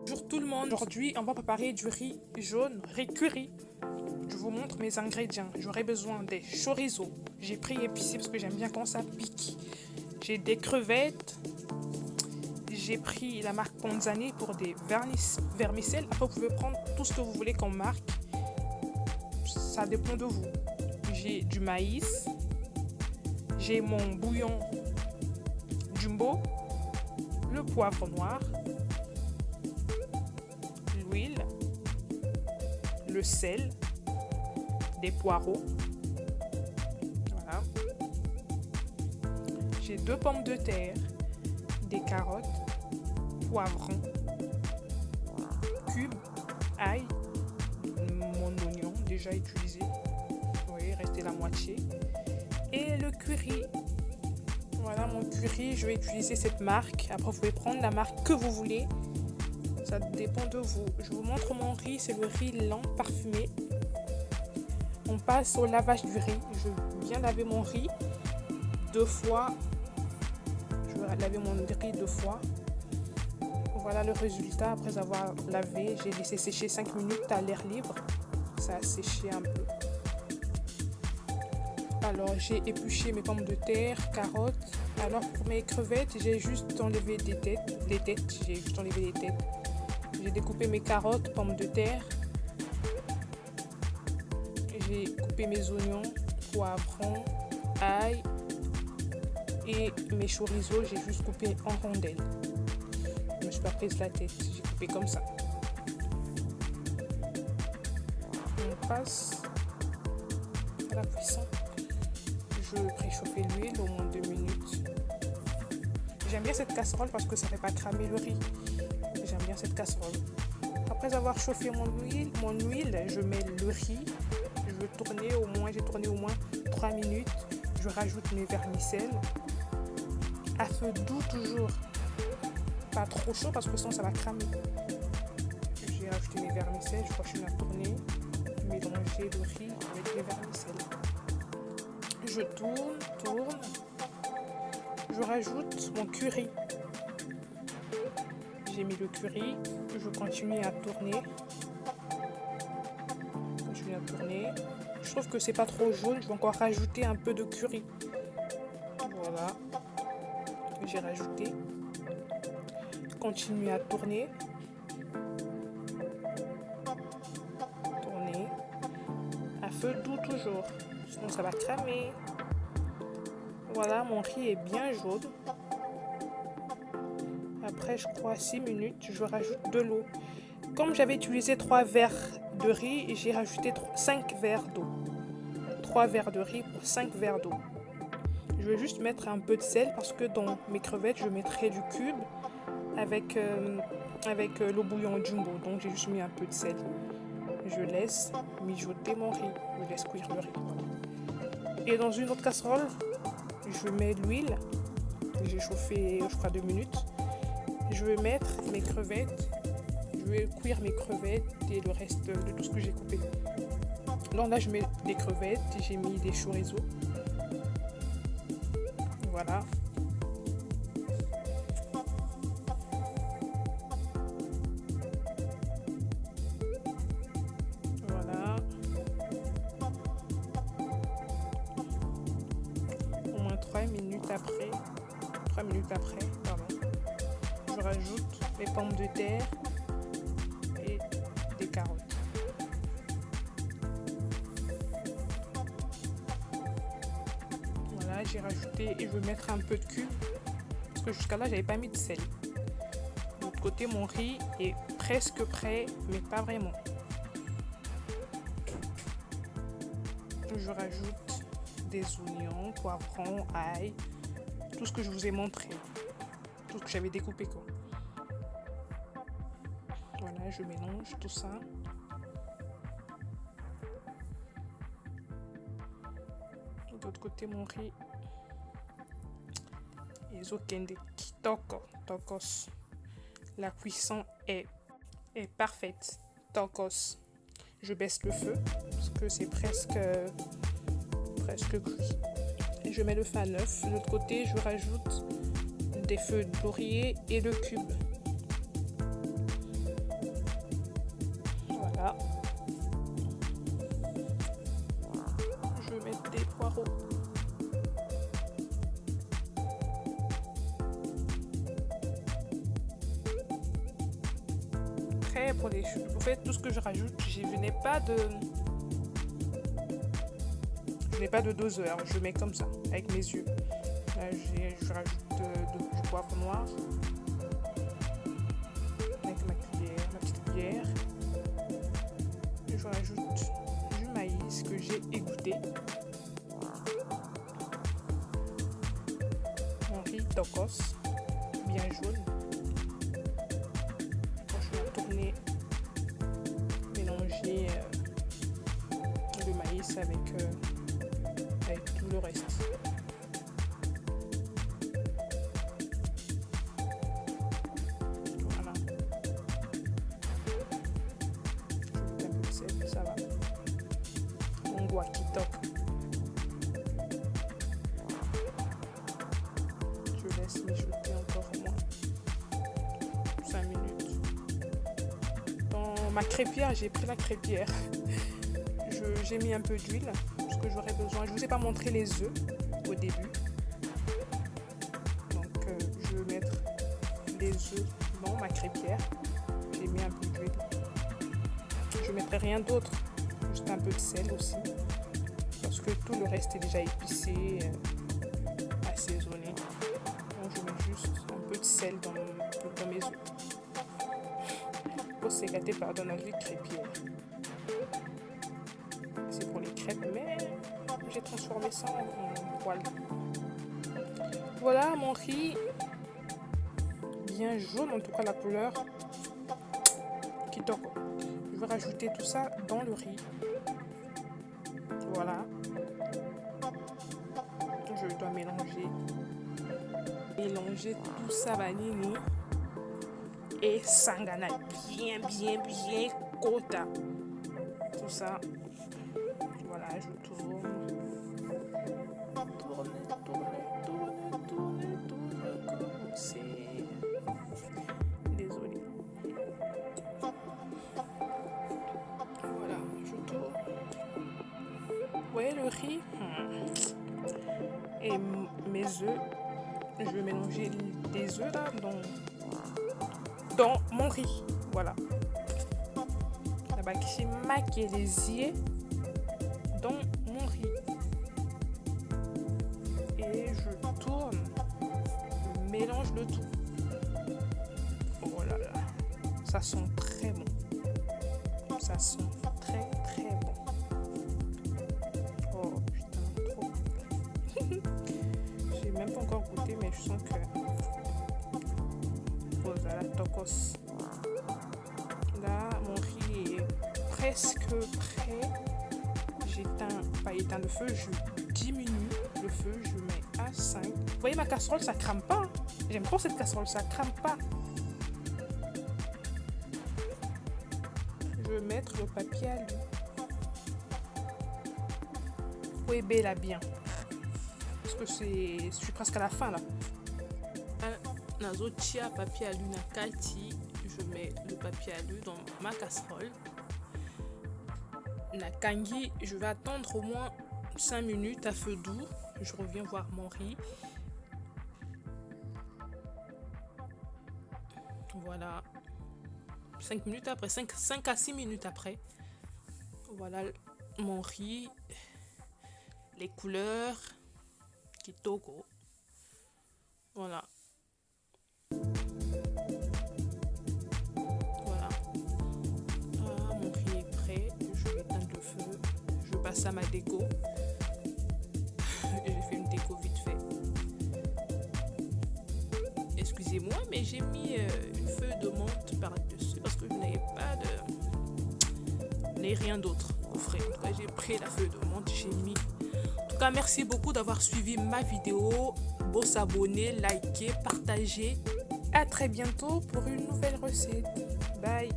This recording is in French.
Bonjour tout le monde, aujourd'hui on va préparer du riz jaune, riz curry. Je vous montre mes ingrédients. J'aurai besoin des chorizo. J'ai pris épicé parce que j'aime bien quand ça pique. J'ai des crevettes. J'ai pris la marque Ponzani pour des vermicelles. Après vous pouvez prendre tout ce que vous voulez comme marque. Ça dépend de vous. J'ai du maïs. J'ai mon bouillon jumbo. Le poivre noir. L'huile, le sel, des poireaux. Voilà. J'ai 2 pommes de terre, des carottes, poivrons, cubes, ail, mon oignon déjà utilisé. Vous voyez, restait la moitié. Et le curry. Voilà mon curry, je vais utiliser cette marque. Après, vous pouvez prendre la marque que vous voulez. Ça dépend de vous. Je vous montre mon riz, c'est le riz lent parfumé. On passe au lavage du riz. Je viens laver mon riz 2 fois. Je vais laver mon riz 2 fois. Voilà le résultat après avoir lavé. J'ai laissé sécher 5 minutes à l'air libre. Ça a séché un peu. Alors j'ai épluché mes pommes de terre, carottes. Alors pour mes crevettes, j'ai juste enlevé des têtes. J'ai juste enlevé les têtes. J'ai découpé mes carottes, pommes de terre. J'ai coupé mes oignons, poivrons, ail. Et mes chorizo, j'ai juste coupé en rondelles. Je ne me suis pas prise la tête, j'ai coupé comme ça. On passe à la cuisson. Je vais préchauffer l'huile au moins 2 minutes. J'aime bien cette casserole parce que ça ne fait pas cramer le riz. J'aime bien cette casserole. Après avoir chauffé mon huile, je mets le riz. J'ai tourné au moins 3 minutes. Je rajoute mes vermicelles. À feu doux toujours. Pas trop chaud parce que sinon ça va cramer. J'ai rajouté mes vermicelles. Je continue à tourner. Mélanger le riz avec les vermicelles. Je tourne. Je rajoute mon curry. J'ai mis le curry. Je continue à tourner. Je trouve que c'est pas trop jaune. Je vais encore rajouter un peu de curry. Voilà. J'ai rajouté. Continue à tourner. À feu doux toujours. Sinon ça va cramer. Voilà, mon riz est bien jaune. Après, je crois 6 minutes, je rajoute de l'eau. Comme j'avais utilisé 3 verres de riz, j'ai rajouté 5 verres d'eau. 3 verres de riz pour 5 verres d'eau. Je vais juste mettre un peu de sel parce que dans mes crevettes, je mettrai du cube avec le bouillon jumbo. Donc, j'ai juste mis un peu de sel. Je laisse mijoter mon riz. Je laisse cuire le riz. Et dans une autre casserole, je mets l'huile. J'ai chauffé, je crois, 2 minutes. Je vais mettre mes crevettes. Je vais cuire mes crevettes et le reste de tout ce que j'ai coupé. Donc là, je mets des crevettes. J'ai mis des chorizo. Voilà. Voilà. Au moins 3 minutes après. 3 minutes après, pardon. Je rajoute mes pommes de terre et des carottes. Voilà, j'ai rajouté et je vais mettre un peu de cube parce que jusqu'à là j'avais pas mis de sel. De l'autre côté, mon riz est presque prêt, mais pas vraiment. Je rajoute des oignons, poivrons, ail, tout ce que je vous ai montré, tout ce que j'avais découpé quoi. Voilà, je mélange tout ça. De l'autre côté, mon riz. Ezokende tokos. La cuisson est parfaite. Tokos. Je baisse le feu parce que c'est presque cuit. Et je mets le feu à 9. De l'autre côté, je rajoute des feuilles de laurier et le cube. Voilà. Je vais mettre des poireaux. Après, pour les choux, en fait, tout ce que je rajoute, je n'ai pas de doseur. Je mets comme ça, avec mes yeux. Là, je rajoute du poivre noir. Avec ma petite cuillère. Je rajoute du maïs que j'ai égoutté. Mon riz tokos, bien jaune. Je vais tourner, mélanger le maïs avec tout le reste. Voilà. Je mets un peu de sel, ça va. Mon guac je laisse mijoter encore au moins 5 minutes. Dans ma crêpière, j'ai pris la crêpière. J'ai mis un peu d'huile, parce que j'aurais besoin. Je ne vous ai pas montré les œufs au début. Donc je vais mettre les œufs dans ma crêpière. J'ai mis un peu d'huile. Je ne mettrai rien d'autre, juste un peu de sel aussi. Parce que tout le reste est déjà épicé, assaisonné. Donc je mets juste un peu de sel dans mes œufs. Pour s'égater par de notre crêpière. C'est pour les crêpes, mais j'ai transformé ça en poêle. Voilà mon riz, bien jaune, en tout cas la couleur kitoko. Je vais rajouter tout ça dans le riz. Voilà. Je dois mélanger tout ça vanille et sangana bien kota. Tout ça. Voilà, je tourne. Commencer. Désolée. Voilà, je tourne. Vous voyez le riz et mes œufs. Je vais mélanger les œufs là dans mon riz. Voilà. La qui maquille les yeux dans mon riz. Et je tourne, je mélange le tout. Oh là là, ça sent très bon. Ça sent très bon. Oh putain, trop. J'ai même pas encore goûté, mais je sens que voilà, tokos. Là, mon riz est presque prêt. Pas éteint le feu, je diminue le feu, je mets à 5. Vous voyez ma casserole, ça crame pas. J'aime trop cette casserole, ça crame pas. Je vais mettre le papier à l'huile. Fouettez là bien. Parce que je suis presque à la fin là. Nazotia papier à l'huile na kati. Je mets le papier à l'huile dans ma casserole. La kangi, je vais attendre au moins 5 minutes à feu doux. Je reviens voir mon riz. Voilà. 5 minutes après, 5 à 6 minutes après. Voilà mon riz. Les couleurs. Kitoko. Voilà. Ça ma déco. J'ai fait une déco vite fait. Excusez-moi, mais j'ai mis une feuille de menthe par-dessus parce que je n'avais pas rien d'autre au frais. En tout cas, j'ai pris la feuille de menthe, j'ai mis. En tout cas, merci beaucoup d'avoir suivi ma vidéo. Beau s'abonner, liker, partager. À très bientôt pour une nouvelle recette. Bye.